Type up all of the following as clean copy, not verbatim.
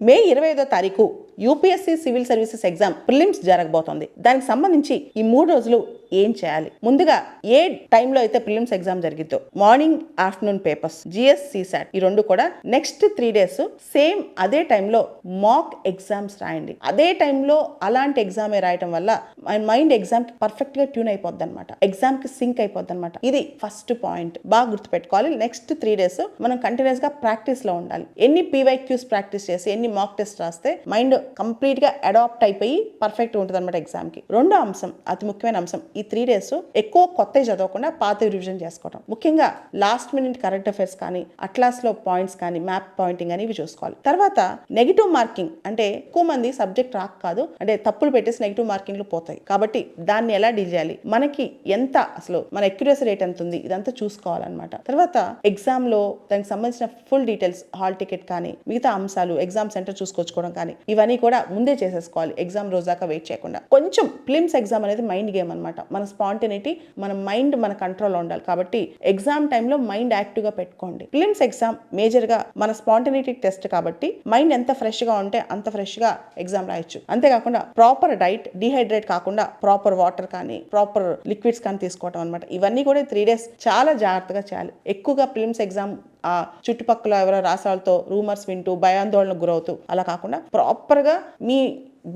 మే 25వ తారీఖు UPSC civil services exam prelims జరగబోతోంది. దానికి సంబంధించి ఈ 3 రోజులు ఏం చేయాలి? ముందుగా ఏ టైంలో అయితే ప్రిలిమ్స్ ఎగ్జామ్ జరిగిద్దో morning afternoon papers GS CSAT ఈ రెండు కూడా నెక్స్ట్ 3 days సేమ్ అదే టైంలో మాక్ ఎగ్జామ్స్ రాయండి. అదే టైంలో అలాంటి ఎగ్జామే రాయటం వల్ల మైండ్ ఎగ్జామ్ కి పర్ఫెక్ట్ గా ట్యూన్ అయిపోద్ది అనమాట. ఎగ్జామ్ కి సింక్ అయిపోద్ది అనమాట. ఇది ఫస్ట్ పాయింట్, బాగా గుర్తుపెట్టుకోవాలి. నెక్స్ట్ 3 days మనం కంటిన్యూస్ గా ప్రాక్టీస్ లో ఉండాలి. ఎన్ని పీవైక్యూస్ ప్రాక్టీస్ చేసి ఎన్ని మాక్ టెస్ట్ రాస్తే మైండ్ కంప్లీట్ గా అడాప్ట్ అయిపోయి పర్ఫెక్ట్ ఉంటుంది అనమాట ఎగ్జామ్ కి. రెండో అంశం, అతి ముఖ్యమైన అంశం, ఈ 3 days ఎక్కువ కొత్త చదవకుండా పాత రివిజన్ చేసుకోవడం. ముఖ్యంగా లాస్ట్ మినిట్ కరెంట్ అఫైర్స్ కానీ, అట్లాస్ లో పాయింట్స్ కానీ, మ్యాప్ పాయింటింగ్ అని ఇవి చూసుకోవాలి. తర్వాత నెగిటివ్ మార్కింగ్ అంటే ఎక్కువ మంది సబ్జెక్ట్ రాక కాదు అంటే తప్పులు పెట్టేసి నెగిటివ్ మార్కింగ్లు పోతాయి. కాబట్టి దాన్ని ఎలా డీల్ చేయాలి, మనకి ఎంత అసలు మన అక్యురసీ రేట్ ఎంత ఉంది, ఇదంతా చూసుకోవాలన్నమాట. తర్వాత ఎగ్జామ్ లో దానికి సంబంధించిన ఫుల్ డీటెయిల్స్, హాల్ టికెట్ కానీ మిగతా అంశాలు, ఎగ్జామ్ సెంటర్ చూసుకొచ్చుకోవడం కానీ ఇవన్నీ కూడా ముందే చేసేసుకోవాలి. ఎగ్జామ్ రోజు దాకా వెయిట్ చేయకుండా. కొంచెం ప్రిలిమ్స్ ఎగ్జామ్ అనేది మైండ్ గేమ్ అనమాట. మన స్పాంటనిటీ, మన మైండ్ మన కంట్రోల్లో ఉండాలి. కాబట్టి ఎగ్జామ్ టైంలో మైండ్ యాక్టివ్ గా పెట్టుకోండి. ప్రిలిమ్స్ ఎగ్జామ్ మేజర్ గా మన స్పాంటనిటీ టెస్ట్ కాబట్టి మైండ్ ఎంత ఫ్రెష్ గా ఉంటే అంత ఫ్రెష్ గా ఎగ్జామ్ రాయొచ్చు. అంతేకాకుండా ప్రాపర్ డైట్, డిహైడ్రేట్ కాకుండా ప్రాపర్ వాటర్ కానీ ప్రాపర్ లిక్విడ్స్ కానీ తీసుకోవటం అనమాట. ఇవన్నీ కూడా 3 days చాలా జాగ్రత్తగా చేయాలి. ఎక్కువగా ప్రిలిమ్స్ ఎగ్జామ్ చుట్టుపక్కల ఎవరో రాసాలతో రూమర్స్ వింటూ భయాందోళనకు గురవుతూ అలా కాకుండా ప్రాపర్ గా మీ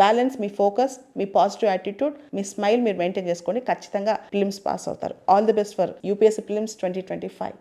బ్యాలెన్స్, మీ ఫోకస్, మీ పాజిటివ్ యాటిట్యూడ్, మీ స్మైల్ మీరు మెయింటైన్ చేసుకోండి. ఖచ్చితంగా ప్రిలిమ్స్ పాస్ అవుతారు. All the best for UPSC prelims 2025.